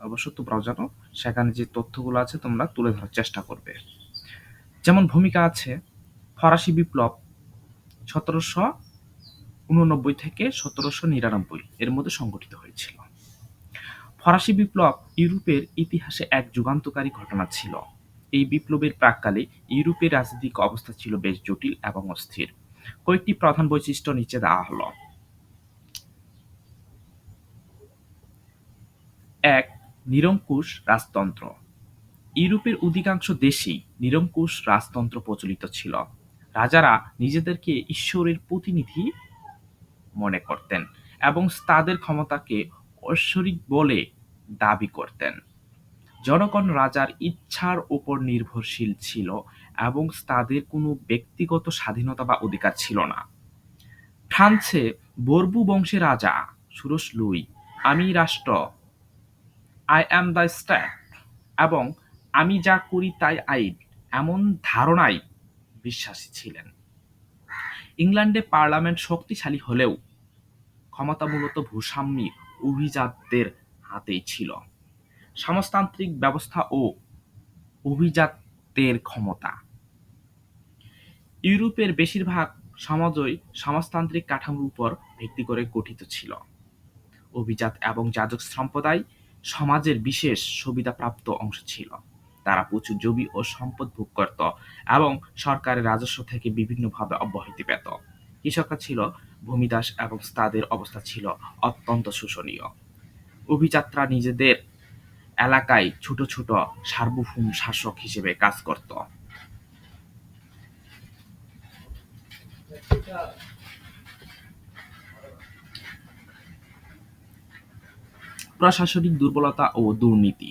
অবশ্য তোমরাও জানো, সেখানে যে তথ্যগুলো আছে তোমরা তুলে ধরার চেষ্টা করবে। যেমন ভূমিকা আছে ফরাসি বিপ্লব 1789 থেকে 1799 এর মধ্যে সংঘটিত হয়েছিল। ফরাসি বিপ্লব ইউরোপের ইতিহাসে এক যুগান্তকারী ঘটনা ছিল। এই বিপ্লবের প্রাক্কালে ইউরোপের রাজনৈতিক অবস্থা ছিল বেশ জটিল এবং অস্থির। কয়েকটি প্রধান বৈশিষ্ট্য নিচে দেওয়া হলো। ১. নিরঙ্কুশ রাজতন্ত্র। ইউরোপের অধিকাংশ দেশেই নিরঙ্কুশ রাজতন্ত্র প্রচলিত ছিল। রাজারা নিজেদেরকে ঈশ্বরের প্রতিনিধি মনে করতেন এবং তাদের ক্ষমতাকে ঐশ্বরিক বলে দাবি করতেন। জনগণ রাজার ইচ্ছার উপর নির্ভরশীল ছিল এবং তাদের কোনো ব্যক্তিগত স্বাধীনতা বা অধিকার ছিল না। ফ্রান্সে বোরবু বংশের রাজা ষোড়শ লুই "আমি রাষ্ট্র" "আই অ্যাম দ্য স্টেট" এবং "আমি যা করি তাই আইন" এমন ধারণায় বিশ্বাসী ছিলেন। ইংল্যান্ডে পার্লামেন্ট শক্তিশালী হলেও ক্ষমতা মূলত ভূস্বামী অভিজাতদের হাতেই ছিল। সমাজতান্ত্রিক ব্যবস্থা ও অভিজাতদের ক্ষমতা। ইউরোপের বেশিরভাগ সমাজই সমাজতান্ত্রিক কাঠামোর উপর ভিত্তি করে গঠিত ছিল। অভিজাত এবং যাজক সম্প্রদায় সমাজের বিশেষ সুবিধাপ্রাপ্ত অংশ ছিল। তারা প্রচুর জমি ও সম্পদ ভোগ করত এবং সরকারের রাজস্ব থেকে বিভিন্নভাবে অব্যাহতি পেত। কৃষকরা ছিল ভূমিদাস এবং তাদের অবস্থা ছিল অত্যন্ত শোষণীয়। অভিজাতরা নিজেদের এলাকায় ছোট ছোট সার্বভৌম শাসক হিসেবে কাজ করত। প্রশাসনিক দুর্বলতা ও দুর্নীতি।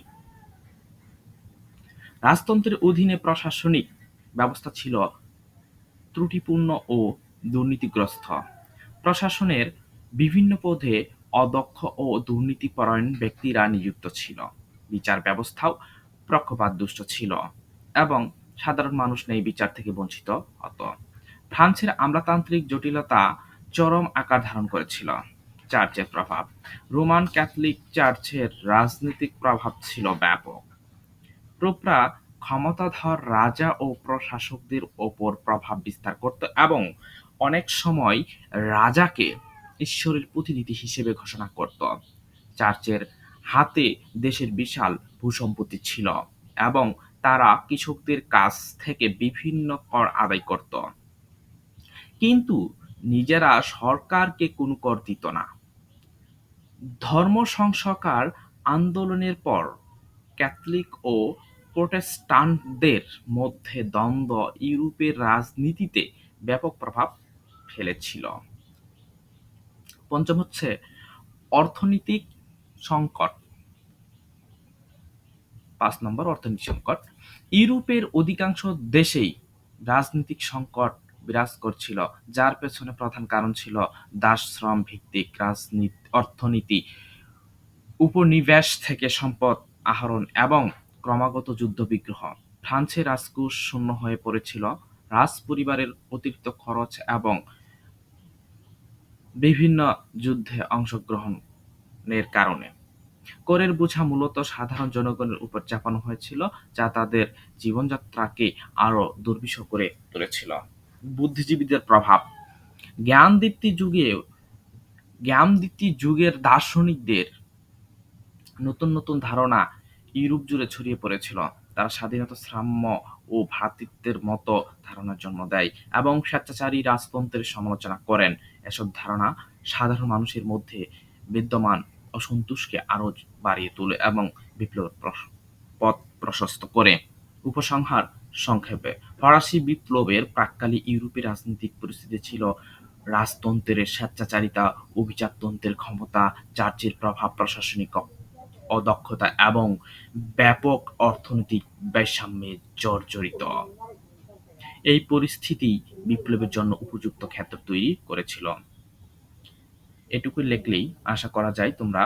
রাজতন্ত্রের অধীনে প্রশাসনিক ব্যবস্থা ছিল ত্রুটিপূর্ণ ও দুর্নীতিগ্রস্ত। প্রশাসনের বিভিন্ন পদে অদক্ষ ও দুর্নীতিপরায়ণ ব্যক্তিরা নিযুক্ত ছিল। বিচার ব্যবস্থাও পক্ষপাতদুষ্ট ছিল এবং সাধারণ মানুষ ন্যায় বিচার থেকে বঞ্চিত হতো। ফ্রান্সের আমলাতান্ত্রিক জটিলতা চরম আকার ধারণ করেছিল। চার্চের প্রভাব। রোমান ক্যাথলিক চার্চের রাজনৈতিক প্রভাব ছিল ব্যাপক। পোপরা ক্ষমতাধর রাজা ও প্রশাসকদের ওপর প্রভাব বিস্তার করত এবং অনেক সময় রাজাকে ঈশ্বরের প্রতিনিধি হিসেবে ঘোষণা করত। চার্চের হাতে দেশের বিশাল ভূসম্পত্তি ছিল এবং তারা কৃষকদের কাছ থেকে বিভিন্ন কর আদায় করত, কিন্তু নিজেরা সরকারকে কোনো কর দিত না। ধর্ম সংস্কার আন্দোলনের পর ক্যাথলিক ও প্রোটেস্টান্টদের মধ্যে দ্বন্দ্ব ইউরোপের রাজনীতিতে ব্যাপক প্রভাব ফেলেছিল। পঞ্চম হচ্ছে অর্থনৈতিক সংকট। ৫ নম্বর অর্থনৈতিক সংকট। ইউরোপের অধিকাংশ দেশেই রাজনৈতিক সংকট বিরাজ করছিল, যার পেছনে প্রধান কারণ ছিল দাসশ্রম ভিত্তিক অর্থনীতি, উপনিবেশ থেকে সম্পদ আহরণ এবং ক্রমাগত যুদ্ধবিগ্রহ। ফ্রান্সের রাজকোষ শূন্য হয়ে পড়েছিল রাজপরিবারের অতিরিক্ত খরচ এবং বিভিন্ন যুদ্ধে অংশগ্রহণের কারণে। করের বোঝা মূলত সাধারণ জনগণের উপর চাপানো হয়েছিল, যা তাদের জীবনযাত্রাকে আরও দুর্বিষহ করে তুলেছিল। বুদ্ধিজীবীদের প্রভাব। জ্ঞানদীপ্তি যুগের দার্শনিকদের নতুন নতুন ধারণা ইউরোপ জুড়ে ছড়িয়ে পড়েছিল। তারা স্বাধীনতা, সাম্য ও ভ্রাতৃত্বের মতো ধারণার জন্ম দেয় এবং স্বেচ্ছাচারী রাজতন্ত্রের সমালোচনা করেন। এসব ধারণা সাধারণ মানুষের মধ্যে বিদ্যমান অসন্তোষকে আরও বাড়িয়ে তোলে এবং বিপ্লবের পথ প্রশস্ত করে। উপসংহার সংক্ষেপে, ফরাসি বিপ্লবের প্রাক্কালে ইউরোপের রাজনৈতিক পরিস্থিতি ছিল রাজতন্ত্রের স্বেচ্ছাচারিতা, অভিজাততন্ত্রের ক্ষমতা, চার্চের প্রভাব, প্রশাসনিক অদক্ষতা এবং ব্যাপক অর্থনৈতিক বৈষম্যে জর্জরিত। এই পরিস্থিতি বিপ্লবের জন্য উপযুক্ত ক্ষেত্র তৈরি করেছিল। এটুকু লিখলেই আশা করা যায় তোমরা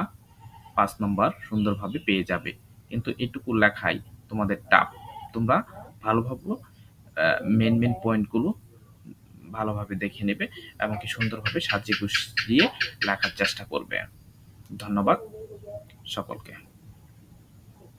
৫ নম্বর সুন্দরভাবে পেয়ে যাবে, কিন্তু এটুকু লেখাই তোমাদের টাফ। তোমরা ভালোভাবে মেন পয়েন্টগুলো ভালোভাবে দেখে নেবে এবং কি সুন্দরভাবে সাজিয়ে গুছিয়ে লেখার চেষ্টা করবে। ধন্যবাদ সকলকে।